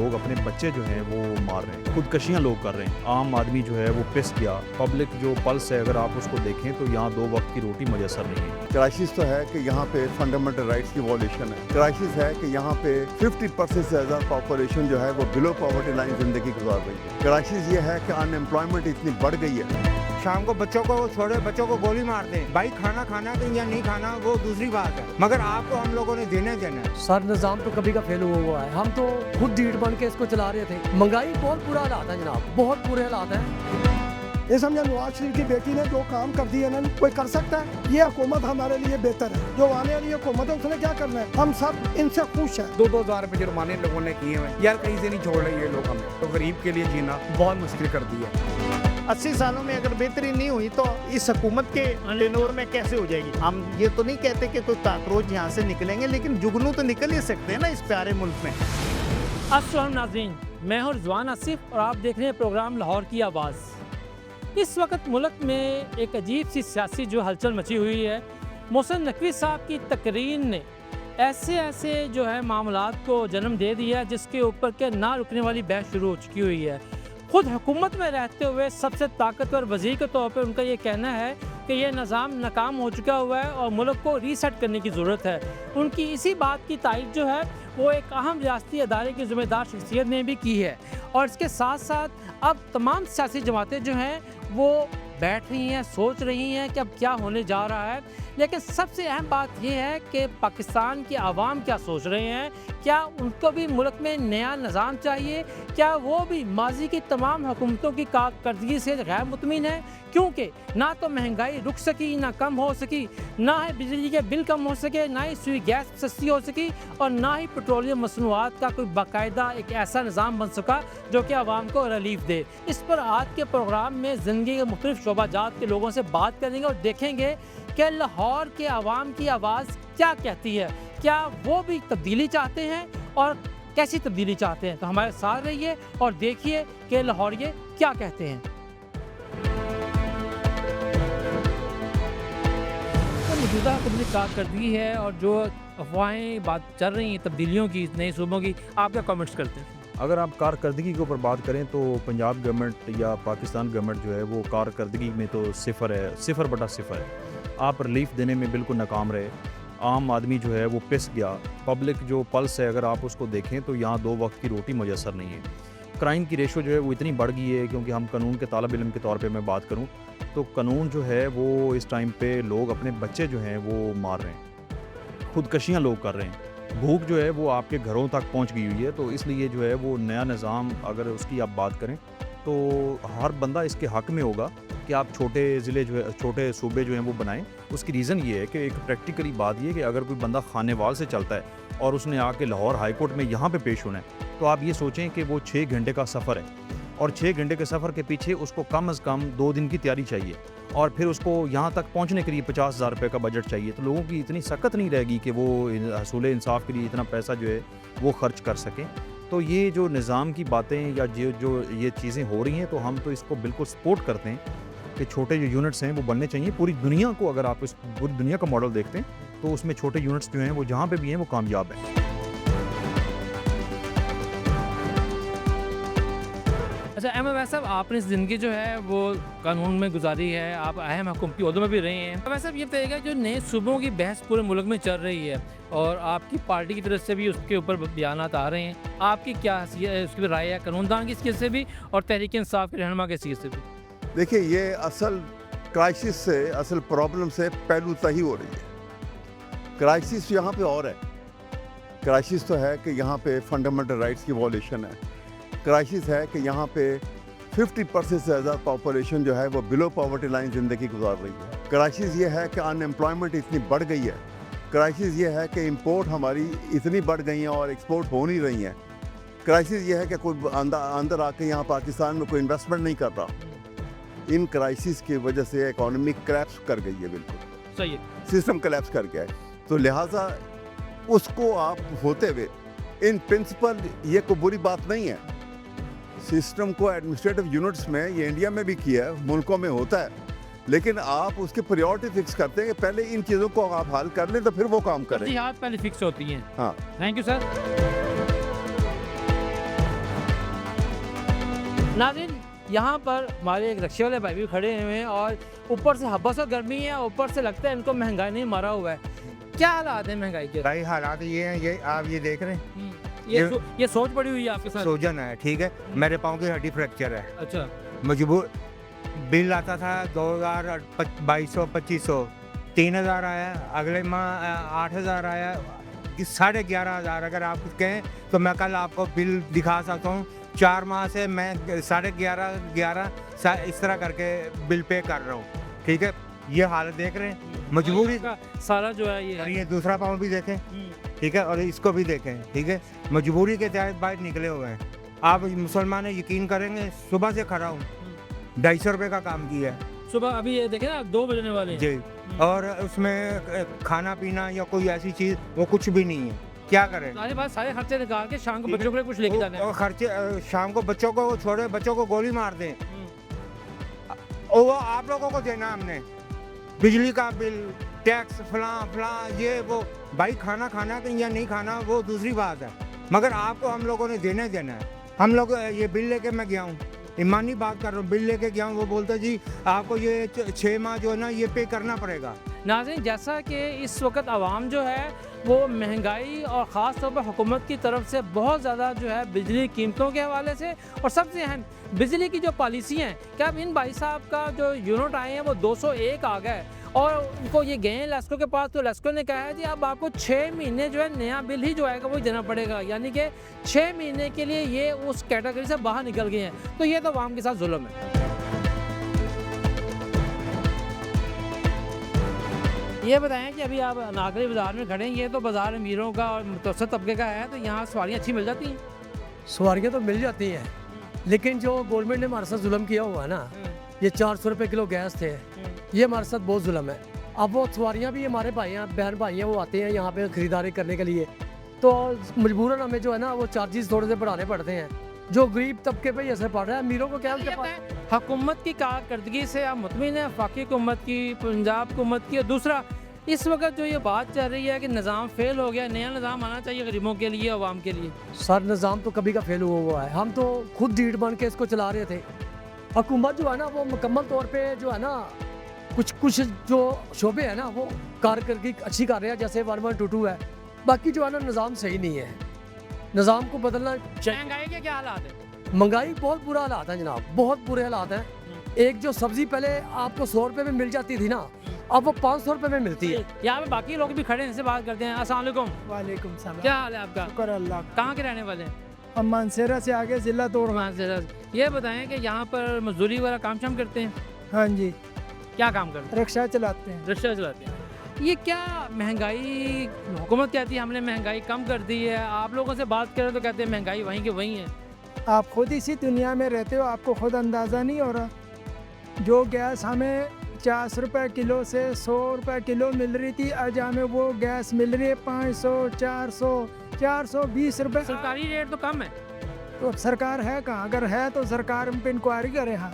लोग अपने बच्चे जो हैं वो मार रहे हैं, खुदकशियां लोग कर रहे हैं। आम आदमी जो है वो पिस गया। पब्लिक जो पल्स है अगर आप उसको देखें तो यहाँ 2 वक्त की रोटी मुयसर नहीं है। क्राइसिस तो है कि यहाँ पे फंडामेंटल राइट्स की वॉल्यूशन है। क्राइसिस है कि यहाँ पे 50% से ज़्यादा पॉपुलेशन जो है वो बिलो पॉवर्टी लाइन जिंदगी गुजार रही है। क्राइसिस ये है कि अनएम्प्लॉयमेंट इतनी बढ़ गई है। शाम को बच्चों को छोड़े, बच्चों को गोली मार दें। भाई खाना खाना है या नहीं खाना वो दूसरी बात है, मगर आपको हम लोगों ने देना है। सर निज़ाम तो कभी का फेल हुआ है। हम तो खुद ढीठ बन के इसको चला रहे थे। महंगाई बहुत बुरा हालात है जनाब, बहुत बुरे हालात हैं। ये समझा नवाज शरीफ की बेटी ने जो काम कर दिया ना, कोई कर सकता है? ये हुकूमत हमारे लिए बेहतर है। जो आने वाली हुकूमत है उसने क्या करना है, हम सब इनसे खुश हैं। 2-2 हज़ार रुपए जुर्माने लोगों ने किए हुए यार, कहीं से नहीं छोड़ रहे ये लोग हमें। तो गरीब के लिए जीना बहुत मुश्किल कर दिया। 80 सालों में अगर बेहतरी नहीं हुई तो इस हुकूमत के टेन्योर में कैसे हो जाएगी। हम ये तो नहीं कहते कि कोई काकरोच यहाँ से निकलेंगे, लेकिन जुगनू तो निकल ही सकते हैं ना इस प्यारे मुल्क में। अस्सलाम नाज़रीन, मैं हूं रिजवान आसिफ और आप देख रहे हैं प्रोग्राम लाहौर की आवाज़। इस वक्त मुल्क में एक अजीब सी सियासी जो हलचल मची हुई है। मोहसिन नकवी साहब की तकरीर ने ऐसे जो है मामलात को जन्म दे दिया जिसके ऊपर के ना रुकने वाली बहस शुरू हो चुकी हुई है। खुद हुकूमत में रहते हुए सबसे ताकतवर वज़ीर के तौर पर उनका ये कहना है कि ये निज़ाम नाकाम हो चुका हुआ है और मुल्क को रीसेट करने की ज़रूरत है। उनकी इसी बात की तारीफ जो है वो एक अहम रियासती अदारे की ज़िम्मेदार शख्सियत ने भी की है। और इसके साथ साथ अब तमाम सियासी जमातें जो हैं वो बैठ रही हैं, सोच रही हैं कि अब क्या होने जा रहा है। लेकिन सबसे अहम बात यह है कि पाकिस्तान की आवाम क्या सोच रहे हैं। क्या उनको भी मुल्क में नया निज़ाम चाहिए? क्या वो भी माजी की तमाम हुकूमतों की कारकर्दगी से गैर मुतमिन है? क्योंकि ना तो महंगाई रुक सकी, ना कम हो सकी, ना ही बिजली के बिल कम हो सके, ना ही सुई गैस सस्ती हो सकी और ना ही पेट्रोलियम मसनूआत का कोई बाकायदा एक ऐसा निज़ाम बन सका जो कि आवाम को रिलीफ दे। इस पर आज के प्रोग्राम में ज़िंदगी के मुख्तलिफ शोबाजात के लोगों से बात करेंगे और देखेंगे कि लाहौर के आवाम की आवाज़ क्या कहती है। क्या वो भी तब्दीली चाहते हैं और कैसी तब्दीली चाहते हैं? तो हमारे साथ रहिए और देखिए कि लाहौरिये क्या कहते हैं। मौजूदा हुकूमत कारकर्दगी है और जो अफवाहें बात चल रही हैं तब्दीलियों की, नए सूबों की, आप क्या कमेंट्स करते हैं? अगर आप कारकर्दगी के ऊपर बात करें तो पंजाब गवर्नमेंट या पाकिस्तान गवर्नमेंट जो है वो कारकर्दगी में तो सिफर है, 0/0 है। आप रिलीफ देने में बिल्कुल नाकाम रहे। आम आदमी जो है वो पिस गया। पब्लिक जो पल्स है अगर आप उसको देखें तो यहाँ 2 वक्त की रोटी मुयसर नहीं है। क्राइम की रेशो जो है वो इतनी बढ़ गई है, क्योंकि हम कानून के तालिब इल्म के तौर पे मैं बात करूँ तो कानून जो है वो इस टाइम पे लोग अपने बच्चे जो हैं वो मार रहे हैं, खुदकशियाँ लोग कर रहे हैं। भूख जो है वो आपके घरों तक पहुंच गई हुई है। तो इसलिए जो है वो नया निज़ाम अगर उसकी आप बात करें तो हर बंदा इसके हक़ में होगा कि आप छोटे ज़िले जो है, छोटे सूबे जो हैं वो बनाएं। उसकी रीज़न ये है कि एक प्रैक्टिकली बात ये है कि अगर कोई बंदा खानेवाल से चलता है और उसने आके लाहौर हाई कोर्ट में यहाँ पे पेश होना है तो आप ये सोचें कि वो 6 घंटे का सफ़र है और 6 घंटे के सफ़र के पीछे उसको कम से कम 2 दिन की तैयारी चाहिए और फिर उसको यहाँ तक पहुँचने के लिए 50,000 रुपये का बजट चाहिए। तो लोगों की इतनी सकत नहीं रहेगी कि वो हसूल इंसाफ के लिए इतना पैसा जो है वो ख़र्च कर सकें। तो ये जो निज़ाम की बातें या जो ये चीज़ें हो रही हैं तो हम तो इसको बिल्कुल सपोर्ट करते हैं कि छोटे जो यूनिट्स हैं वो बनने चाहिए। पूरी दुनिया को अगर आप इस पूरी दुनिया का मॉडल देखते हैं तो उसमें छोटे यूनिट्स जो हैं वो जहाँ पे भी हैं वो कामयाब हैं। अच्छा अहमद साहब, आपने ज़िंदगी जो है वो कानून में गुजारी है, आप अहम हुकूमती ओहदों में भी रहे हैं। अहमद साहब, ये बताइएगा जो नए सूबों की बहस पूरे मुल्क में चल रही है और आपकी पार्टी की तरफ से भी उसके ऊपर बयानात आ रहे हैं, आपकी क्या उसकी राय है कानूनदान की हैसियत से भी और तहरीक इंसाफ के रहनुमा की हैसियत से भी? देखिए, ये असल क्राइसिस से, असल प्रॉब्लम से पहलू तही हो रही है। क्राइसिस यहाँ पे और है। क्राइसिस तो है कि यहाँ पे फंडामेंटल राइट्स की वॉल्यूशन है। क्राइसिस है कि यहाँ पे 50% से ज़्यादा पॉपुलेशन जो है वो बिलो पॉवर्टी लाइन ज़िंदगी गुजार रही है। क्राइसिस ये है कि अनएम्प्लॉयमेंट इतनी बढ़ गई है। क्राइसिस ये है कि इंपोर्ट हमारी इतनी बढ़ गई हैं और एक्सपोर्ट हो नहीं रही हैं। क्राइसिस ये है कि कोई अंदर आके यहाँ पाकिस्तान में कोई इन्वेस्टमेंट नहीं कर रहा। इन क्राइसिस की वजह से इकॉनमी क्रैप्स कर गई है, बिल्कुल सही है, सिस्टम कोलैप्स कर गया है। तो लिहाजा उसको आप होते हुए इन प्रिंसिपल ये कोई बुरी बात नहीं है। सिस्टम को एडमिनिस्ट्रेटिव यूनिट्स में, ये इंडिया में भी किया है, मुल्कों में होता है, लेकिन आप उसकी प्रायोरिटी फिक्स करते हैं कि पहले इन चीज़ों को आप हल कर लें तो फिर वो काम करें। पहले फिक्स होती हैं। हाँ, थैंक यू सर। नाज़रीन, यहाँ पर हमारे एक रिक्शे वाले भाई भी खड़े हुए हैं और ऊपर से हब्बस और गर्मी है, ऊपर से लगता है इनको महंगाई नहीं मारा हुआ है। क्या हालात है महंगाई के? भाई हालात ये हैं, ये आप ये देख रहे हैं, ये सोच पड़ी हुई है आपके साथ? सूजन है, ठीक है, मेरे पाँव की हड्डी फ्रैक्चर है, अच्छा, मजबूर। बिल आता था 2000 2200 3000 आया, अगले माह 8000 आया, 11,500 अगर आप कहें तो मैं कल आपको बिल दिखा सकता हूँ। 4 माह से मैं 11,500 इस तरह करके बिल पे कर रहा हूँ, ठीक है। ये हालत देख रहे हैं, मजबूरी। का सारा जो है ये और ये दूसरा पाँव भी देखें, ठीक है, और इसको भी देखें, ठीक है, मजबूरी के तहत बाहर निकले हुए हैं। आप मुसलमान यकीन करेंगे, सुबह से खड़ा हूँ, 250 रुपये का काम किया है सुबह। अभी ये देखें ना 2 बजने वाले हैं। जी, और उसमें खाना पीना या कोई ऐसी चीज़ वो कुछ भी नहीं है। क्या करें? सारे बात सारे खर्चे निकाल के शाम को बच्चों के लिए कुछ लेके जाना है। और खर्चे शाम को बच्चों को छोड़े, बच्चों को गोली मार दें, और वो आप लोगों को देना हमने, बिजली का बिल, टैक्स, फलां ये वो। भाई खाना या नहीं खाना वो दूसरी बात है, मगर आपको हम लोगों ने देना है। हम लोग ये बिल लेके मैं गया हूँ, ईमानी बात कर रहा हूँ, बिल लेके गया हूँ, वो बोलता जी आपको ये 6 माह जो है ना ये पे करना पड़ेगा। नाज़रीन, जैसा कि इस वक्त आवाम जो है वो महंगाई और ख़ास तौर पर हुकूमत की तरफ से बहुत ज़्यादा जो है बिजली कीमतों के हवाले से, और सबसे अहम बिजली की जो पॉलिसी हैं, क्या अब इन भाई साहब का जो यूनिट आए हैं वो 201 आ गए और उनको ये गए हैं लेस्को के पास, तो लेस्को ने कहा है जी अब आपको 6 महीने जो है नया बिल ही जो आएगा वही देना पड़ेगा, यानी कि 6 महीने के लिए ये उस कैटेगरी से बाहर निकल गए हैं। तो ये तो आवाम के साथ जुल्म है। ये बताएं कि अभी आप नागरी बाज़ार में खड़े हैं, ये तो बाज़ार अमीरों का और मुतवस्सित तबके का है, तो यहाँ सवारियाँ अच्छी मिल जाती हैं? सवारियाँ तो मिल जाती हैं, लेकिन जो गवर्नमेंट ने हमारे साथ जुल्म किया हुआ है ना, ये 400 रुपये किलो गैस थे, ये हमारे साथ बहुत जुल्म है। अब वो सवारियाँ भी हमारे भाई हैं, बहन भाई हैं, वो आते हैं यहाँ पे ख़रीदारी करने के लिए, तो मजबूरन हमें जो है ना वो चार्जेस थोड़े से बढ़ाने पड़ते हैं, जो गरीब तबके पे ही असर पड़ रहा है। अमीरों को क्या हुकूमत की कारकर्दगी से आप मुतमिन हैं? वफाकी हुकूमत की, पंजाब हुकूमत की, और दूसरा इस वक्त जो ये बात चल रही है कि निज़ाम फेल हो गया, नया निज़ाम आना चाहिए गरीबों के लिए, आवाम के लिए। सर निज़ाम तो कभी का फेल हुआ है, हम तो खुद ढीठ बन के इसको चला रहे थे। हुकूमत जो है ना वो मुकम्मल तौर पे जो है ना कुछ जो शोबे हैं ना वो कारकर्दगी अच्छी कर रहे हैं, जैसे 1122 है, बाकी जो है ना निज़ाम सही नहीं है, निज़ाम को बदलना चाहिए। महंगाई के क्या हालात है? महंगाई बहुत बुरा हालात है जनाब, बहुत बुरे हालात हैं। एक जो सब्ज़ी पहले आपको 100 रुपये में मिल जाती थी ना, अब वो 500 रुपये में मिलती है। यहाँ पे बाकी लोग भी खड़े हैं, इनसे बात करते हैं। अस्सलाम वालेकुम। वालेकुम सलाम। क्या हाल है आपका? शुक्र अल्लाह। कहाँ के रहने वाले हैं? हम मानसेरा से आगे ज़िला तोड़। ये बताएं कि यहाँ पर मजदूरी वाला काम शाम करते हैं? हाँ जी। क्या काम करते हैं? रिक्शा चलाते हैं। रिक्शा चलाते हैं। ये क्या महंगाई, हुकूमत कहती है हमने महंगाई कम कर दी है, आप लोगों से बात करें तो कहते हैं महंगाई वहीं के वहीं है। आप खुद इसी दुनिया में रहते हो, आपको खुद अंदाज़ा नहीं हो रहा। जो गैस हमें 50 रुपये किलो से 100 रुपये किलो मिल रही थी, आज हमें वो गैस मिल रही है 500, 400, 420 रुपये। सरकारी रेट तो कम है। तो सरकार है कहाँ? अगर है तो सरकार हम पे इंक्वायरी करे। हाँ,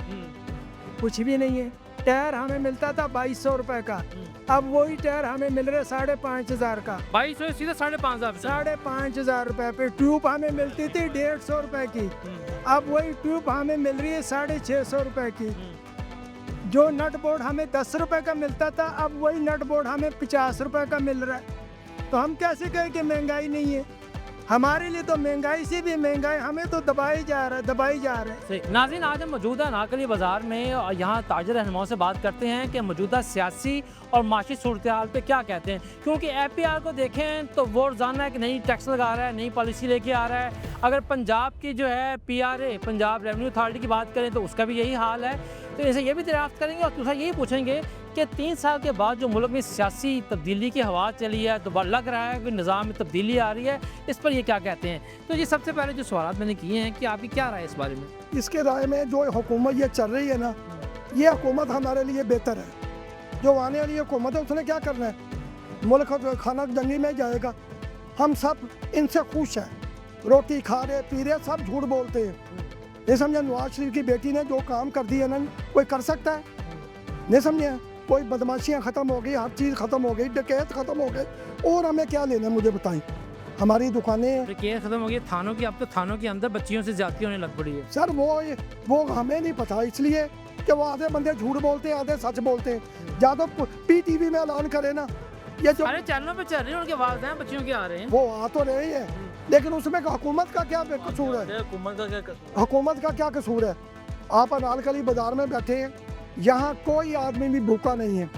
कुछ भी नहीं है। टायर हमें मिलता था 2200 रुपये का, अब वही टायर हमें मिल रहे 5,500 का। 2200 सीधे 5,500। 5,500 रुपये पे ट्यूब हमें मिलती थी 150 रुपये की, अब वही ट्यूब हमें मिल रही है 650 रुपये की। जो नट बोर्ड हमें 10 रुपये का मिलता था, अब वही नट बोर्ड हमें 50 रुपये का मिल रहा है। तो हम कैसे कहें कि महंगाई नहीं है? हमारे लिए तो महंगाई से भी महंगाई, हमें तो दबाई जा रहा है। नाज़रीन, आज हम मौजूदा नाकली बाज़ार में और यहाँ ताजर रहनुमाओं से बात करते हैं कि मौजूदा सियासी और माशी सूरत हाल पे क्या कहते हैं, क्योंकि APR को देखें तो वो रोज़ाना एक नई टैक्स लगा रहा है, नई पॉलिसी लेके आ रहा है। अगर पंजाब की जो है PRA, पंजाब रेवेन्यू अथॉरिटी की बात करें तो उसका भी यही हाल है। तो इसे ये भी दरियाफ्त करेंगे और दूसरा यही पूछेंगे कि 3 साल के बाद जो मुल्क में सियासी तब्दीली की हवा चली है, तो लग रहा है कि निज़ाम में तब्दीली आ रही है, इस पर ये क्या कहते हैं। तो ये सबसे पहले जो सवाल मैंने किए हैं कि आपकी क्या राय है इस बारे में? इसके राय में जो हुकूमत ये चल रही है ना, ये हुकूमत हमारे लिए बेहतर है। जो आने वाली हुकूमत है उसने क्या करना है, मुल्क खाना जंगी में जाएगा। हम सब इनसे खुश हैं, रोटी खा रहे पी रहे, सब झूठ बोलते हैं। नहीं समझे? नवाज शरीफ की बेटी ने जो काम कर दिया ना, कोई कर सकता है? नहीं समझे? कोई बदमाशियाँ ख़त्म हो गई, हर चीज़ ख़त्म हो गई, डकैत ख़त्म हो गए, और हमें क्या लेना है? मुझे बताएं। हमारी दुकानें, केस खत्म हो गई थानों की, अब तो थानों के अंदर बच्चियों से ज्यादती होने लग पड़ी है। सर वो हमें नहीं पता, इसलिए कि वो आधे बंदे झूठ बोलते हैं, आधे सच बोलते हैं। या तो PTV में ऐलान करे ना, ये जो सारे चैनलों पे चल रही है, उनके आवाज हैं बच्चियों के आ रहे हैं। वो आ तो रहे हैं, लेकिन उसमें हुकूमत का क्या कसूर है? हुकूमत का क्या कसूर है? आप अनारकली बाजार में बैठे हैं, यहाँ कोई आदमी भी भूखा नहीं है,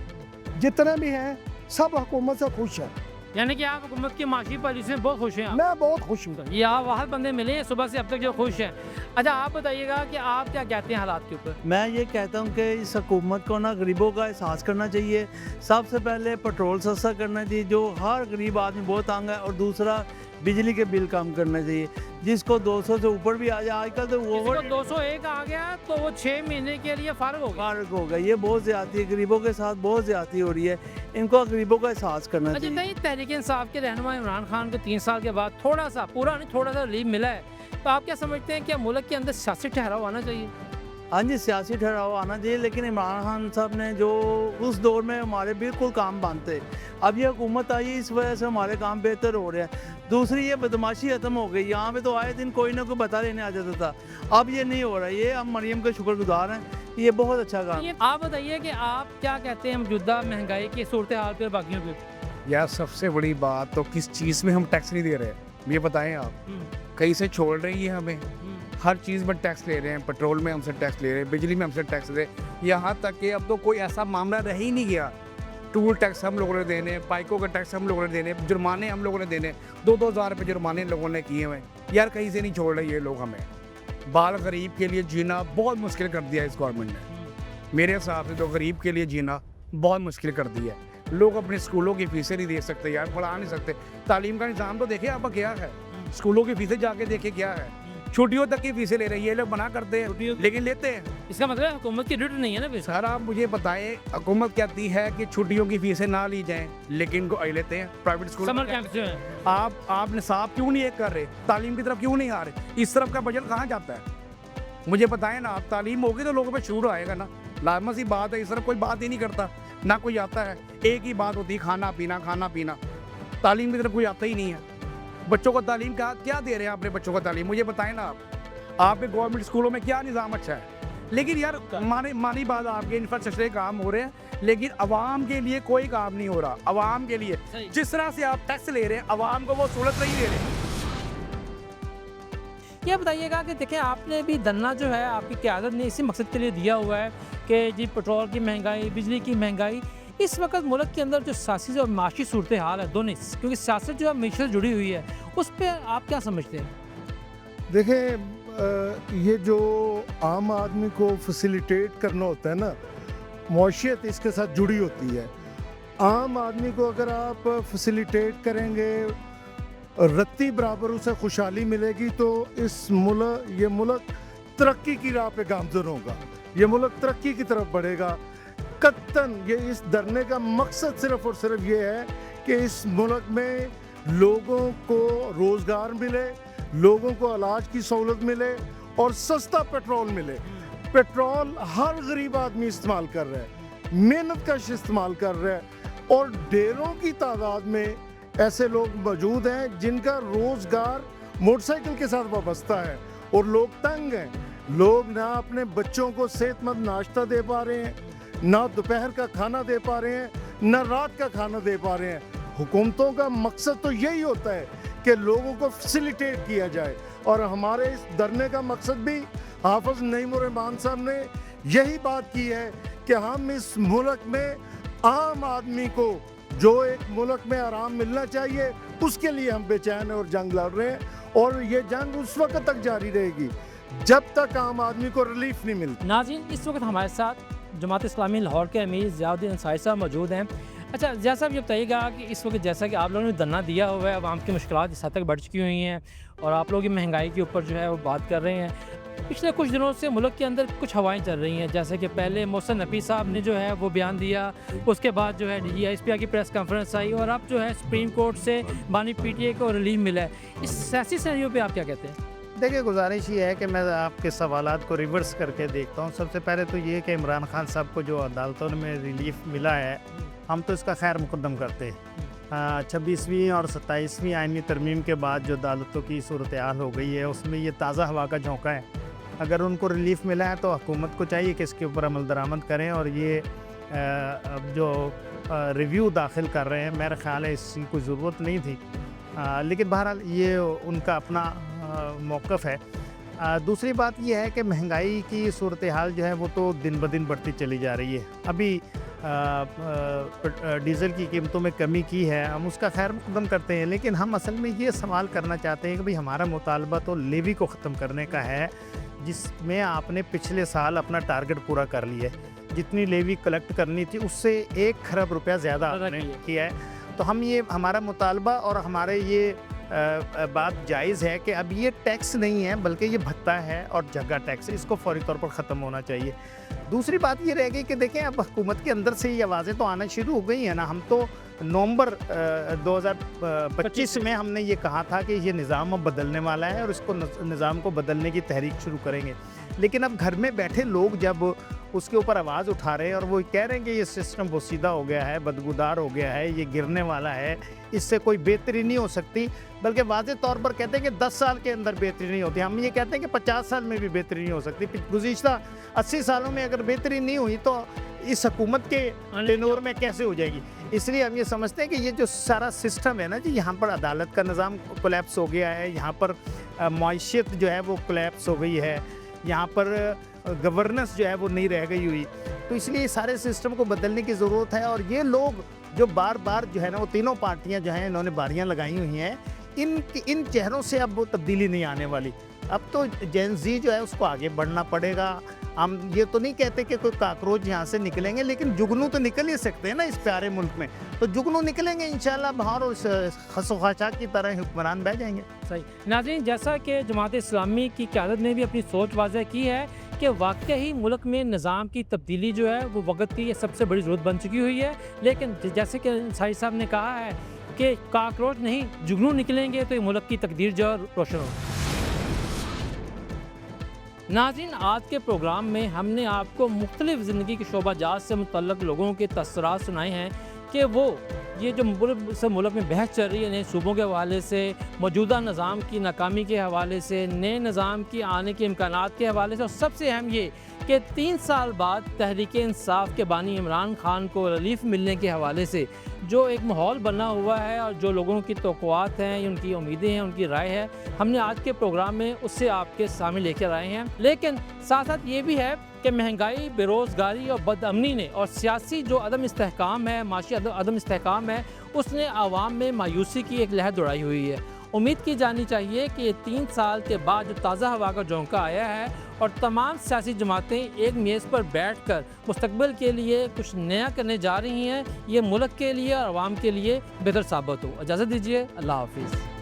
जितने भी हैं सब हुकूमत से खुश है। यानी कि आप हुकूमत की माशी पॉलिसी में बहुत खुश हैं आप? मैं बहुत खुश हूँ। ये आप वाहद बंदे मिले हैं सुबह से अब तक जो खुश हैं। अच्छा आप बताइएगा कि आप क्या कहते हैं हालात के ऊपर? मैं ये कहता हूँ कि इस हुकूमत को ना गरीबों का एहसास करना चाहिए। सबसे पहले पेट्रोल सस्ता करना चाहिए, जो हर गरीब आदमी बहुत तंग है, और दूसरा बिजली के बिल कम करने चाहिए। जिसको 200 से ऊपर भी आ जाए, आजकल तो वो 201 आ गया तो वो 6 महीने के लिए फारग होगा। ये बहुत ज़्यादती है, गरीबों के साथ बहुत ज़्यादती हो रही है। इनको गरीबों का एहसास करना अच्छा चाहिए। नहीं, तहरीक इंसाफ के रहनुमा इमरान खान को 3 साल के बाद थोड़ा सा, पूरा नहीं थोड़ा सा रिलीफ मिला है, तो आप क्या समझते हैं क्या मुल्क के अंदर सियासी ठहराव आना चाहिए? हाँ जी, सियासी ठहराव आना चाहिए, लेकिन इमरान खान साहब ने जो उस दौर में हमारे बिल्कुल काम बंद थे, अब ये हुकूमत आई, इस वजह से हमारे काम बेहतर हो रहे हैं। दूसरी ये बदमाशी ख़त्म हो गई, यहाँ पे तो आए दिन कोई ना कोई बता लेने आ जाता था, अब ये नहीं हो रहा। ये हम मरियम के शुक्रगुजार हैं, ये बहुत अच्छा काम है। आप बताइए कि आप क्या कहते हैं मौजूदा महंगाई की सूरत हाल पर बाकियों पे? यार सबसे बड़ी बात तो किस चीज़ में हम टैक्स नहीं दे रहे हैं, ये बताएं आप। कहीं से छोड़ रही है हमें, हर चीज़ में टैक्स ले रहे हैं, पेट्रोल में हमसे टैक्स ले रहे हैं, बिजली में हमसे टैक्स ले रहे हैं, यहाँ तक कि अब तो कोई ऐसा मामला रह ही नहीं गया। टूल टैक्स हम लोगों ने देने, बाइकों का टैक्स हम लोगों ने देने, जुर्माने हम लोगों ने देने, 2-2 हज़ार रुपये जुर्माने लोगों ने किए हुए। यार कहीं से नहीं छोड़ रहे ये लोग हमें। बाल गरीब के लिए जीना बहुत मुश्किल कर दिया इस गवर्नमेंट ने। मेरे हिसाब से तो गरीब के लिए जीना बहुत मुश्किल कर दिया है। लोग अपने स्कूलों की फीसें नहीं दे सकते यार, पढ़ा नहीं सकते। तालीम का निज़ाम तो देखे आप क्या है, स्कूलों की फीसें जाके देखे क्या है, छुट्टियों तक की फीसें ले रही है। ये लोग मना करते हैं लेकिन लेते हैं। इसका मतलब हुकूमत की ड्यूटी नहीं है ना फिर? सर आप मुझे बताएं, हुकूमत कहती है कि छुट्टियों की फीसें ना ली जाएं, लेकिन लेते हैं प्राइवेट स्कूल। समर कैंप जो है, आप निसाब क्यों नहीं एक कर रहे, तालीम की तरफ क्यों नहीं आ रहे? इस तरफ का बजट कहाँ जाता है मुझे बताएं ना आप। तालीम होगी तो लोगों पे शूर आएगा ना, लाजमी सी बात है। इस तरफ कोई बात ही नहीं करता, ना कोई आता है। एक ही बात होती है खाना पीना, खाना पीना। तालीम की तरफ कोई आता ही नहीं है। बच्चों को तालीम क्या दे रहे हैं अपने बच्चों को तालीम, मुझे बताएं ना आप। आपके गवर्नमेंट स्कूलों में क्या निज़ाम अच्छा है? लेकिन यार मानी बात, आपके इंफ्रास्ट्रक्चर काम हो रहे हैं, लेकिन अवाम के लिए कोई काम नहीं हो रहा। अवाम के लिए जिस तरह से आप टैक्स ले रहे हैं, अवाम को वो सहूलत नहीं दे रहे। ये बताइएगा कि देखें आपने भी धरना जो है आपकी क़यादत ने इसी मकसद के लिए दिया हुआ है कि जी पेट्रोल की महंगाई, बिजली की महंगाई, इस वक्त मुल्क के अंदर जो सियासी और माशी सूरत हाल है दोनों, क्योंकि सियासत जो है मीशत से जुड़ी हुई है, उस पर आप क्या समझते हैं? देखें, ये जो आम आदमी को फैसिलिटेट करना होता है ना, मौशियत इसके साथ जुड़ी होती है। आम आदमी को अगर आप फैसिलिटेट करेंगे, रत्ती बराबर उसे खुशहाली मिलेगी, तो ये मुल्क तरक्की की राह पे गामज़न होगा, ये मुल्क तरक्की की तरफ बढ़ेगा। कत्तन ये इस धरने का मकसद सिर्फ और सिर्फ ये है कि इस मुल्क में लोगों को रोज़गार मिले, लोगों को इलाज की सहूलत मिले और सस्ता पेट्रोल मिले। पेट्रोल हर गरीब आदमी इस्तेमाल कर रहा है, मेहनत कश इस्तेमाल कर रहा है, और ढेरों की तादाद में ऐसे लोग मौजूद हैं जिनका रोज़गार मोटरसाइकिल के साथ वाबस्ता है, और लोग तंग हैं। लोग ना अपने बच्चों को सेहतमंद नाश्ता दे पा रहे हैं, ना दोपहर का खाना दे पा रहे हैं, ना रात का खाना दे पा रहे हैं। हुकूमतों का मकसद तो यही होता है कि लोगों को फैसिलिटेट किया जाए, और हमारे इस धरने का मकसद भी हाफिज नईम उर रहमान साहब ने यही बात की है कि हम इस मुल्क में आम आदमी को जो एक मुल्क में आराम मिलना चाहिए, उसके लिए हम बेचैन और जंग लड़ रहे हैं, और ये जंग उस वक्त तक जारी रहेगी जब तक आम आदमी को रिलीफ नहीं मिलती। नाज़रीन, इस वक्त हमारे साथ जमात इस्लामी लाहौर के अमीर ज़ियाउद्दीन अंसारी साहब मौजूद हैं। अच्छा ज़िया साहब, ये बताइएगा कि इस वक्त जैसा कि आप लोगों ने धरना दिया हुआ है, आवाम की मुश्किलात इस हद तक बढ़ चुकी हुई हैं, और आप लोग की महंगाई के ऊपर जो है वो बात कर रहे हैं। पिछले कुछ दिनों से मुल्क के अंदर कुछ हवाएं चल रही हैं, जैसे कि पहले मोहसिन नकवी साहब ने जो है वो बयान दिया, उसके बाद जो है DGISP की प्रेस कॉन्फ्रेंस आई, और अब जो है सुप्रीम कोर्ट से बानी PTA को रिलीफ मिला है। इस सियासी सिनेरियो पे आप क्या कहते हैं? देखिए, गुजारिश ये है कि मैं आपके सवालात को रिवर्स करके देखता हूँ। सबसे पहले तो ये कि इमरान खान साहब को जो अदालतों में रिलीफ मिला है, हम तो इसका खैर मुकद्दम करते हैं। 26वीं और 27वीं आइनी तरमीम के बाद जो अदालतों की सूरत हाल हो गई है उसमें ये ताज़ा हवा का झोंका है। अगर उनको रिलीफ मिला है तो हुकूमत को चाहिए कि इसके ऊपर अमल दरामद करें और ये अब जो रिव्यू दाखिल कर रहे हैं मेरा ख़्याल है इसकी कोई ज़रूरत नहीं थी, लेकिन बहरहाल ये उनका अपना मौक़िफ़ है। दूसरी बात ये है कि महंगाई की सूरत हाल जो है वो तो दिन ब दिन बढ़ती चली जा रही है। अभी डीज़ल की कीमतों में कमी की है, हम उसका खैर मुक़द्दम करते हैं, लेकिन हम असल में ये सवाल करना चाहते हैं कि भाई हमारा मुतालबा तो लेवी को ख़त्म करने का है, जिसमें आपने पिछले साल अपना टारगेट पूरा कर लिया है। जितनी लेवी कलेक्ट करनी थी उससे 1 खरब रुपया ज़्यादा आपने किया है। तो हम ये हमारा मुतालबा और हमारे ये बात जायज़ है कि अब ये टैक्स नहीं है बल्कि ये भत्ता है और जगह टैक्स, इसको फौरी तौर पर ख़त्म होना चाहिए। दूसरी बात ये रह गई कि देखें अब हुकूमत के अंदर से ये आवाज़ें तो आना शुरू हो गई हैं ना। हम तो नवंबर 2025 में हमने ये कहा था कि ये निज़ाम अब बदलने वाला है और इसको निज़ाम को बदलने की तहरीक शुरू करेंगे, लेकिन अब घर में बैठे लोग जब उसके ऊपर आवाज़ उठा रहे हैं और वो कह रहे हैं कि ये सिस्टम बोसीदा हो गया है, बदबूदार हो गया है, ये गिरने वाला है, इससे कोई बेहतरी नहीं हो सकती, बल्कि वाज़े तौर पर कहते हैं कि 10 साल के अंदर बेहतरी नहीं होती। हम ये कहते हैं कि 50 साल में भी बेहतरी नहीं हो सकती। गुज़िश्ता 80 सालों में अगर बेहतरी नहीं हुई तो इस हुकूमत के टेनोर में कैसे हो जाएगी। इसलिए हम ये समझते हैं कि ये जो सारा सिस्टम है ना जी, यहाँ पर अदालत का निज़ाम कोलैप्स हो गया है, यहाँ पर मईशत जो है वो कोलैप्स हो गई है, यहाँ पर गवर्नेंस जो है वो नहीं रह गई हुई। तो इसलिए सारे सिस्टम को बदलने की ज़रूरत है। और ये लोग जो बार बार जो है ना वो तीनों पार्टियां जो हैं इन्होंने बारियां लगाई हुई हैं, इन चेहरों से अब वो तब्दीली नहीं आने वाली। अब तो जेन ज़ी जो है उसको आगे बढ़ना पड़ेगा। हम ये तो नहीं कहते कि कोई काकरोच यहाँ से निकलेंगे, लेकिन जुगनू तो निकल ही सकते हैं ना इस प्यारे मुल्क में। तो जुगनू निकलेंगे इंशाल्लाह बाहर और खसोखाचा की तरह हुक्मरान बह जाएंगे। सही नाज़रीन, जैसा कि जमात इस्लामी की क़यादत ने भी अपनी सोच वाज़ह की है कि वाकई मुल्क में निज़ाम की तब्दीली जो है वो वक्त की सबसे बड़ी ज़रूरत बन चुकी हुई है। लेकिन जैसे कि साहिर साहब ने कहा है कि काकरोच नहीं जुगनू निकलेंगे तो ये मुल्क की तकदीर जो है रोशन हो। नाज़रीन, आज के प्रोग्राम में हमने आपको मुख्तलिफ़ ज़िंदगी के शोबाजात से मुतल्लक़ लोगों के तसरात सुनाए हैं कि वो ये जो मुल्क में बहस चल रही है नए सूबों के हवाले से, मौजूदा निज़ाम की नाकामी के हवाले से, नए निज़ाम की आने के इम्कानात के हवाले से, और सबसे अहम ये कि 3 साल बाद तहरीक इंसाफ के बानी इमरान खान को रिलीफ मिलने के हवाले से जो एक माहौल बना हुआ है और जो लोगों की तवक्कुआत हैं, उनकी उम्मीदें हैं, उनकी राय है, हमने आज के प्रोग्राम में उससे आपके सामने लेकर आए हैं। लेकिन साथ साथ ये भी है कि महंगाई, बेरोज़गारी और बदअमनी ने और सियासी जो अदम इस्तेहकाम है, माशी अदम इस्तेहकाम है, उसने आवाम में मायूसी की एक लहर दौड़ाई हुई है। उम्मीद की जानी चाहिए कि 3 साल के बाद जो ताज़ा हवा का झोंका आया है और तमाम सियासी जमातें एक मेज़ पर बैठकर मुस्तकबिल के लिए कुछ नया करने जा रही हैं, ये मुल्क के लिए और आवाम के लिए बेहतर साबित हो। इजाज़त दीजिए, अल्लाह हाफिज़।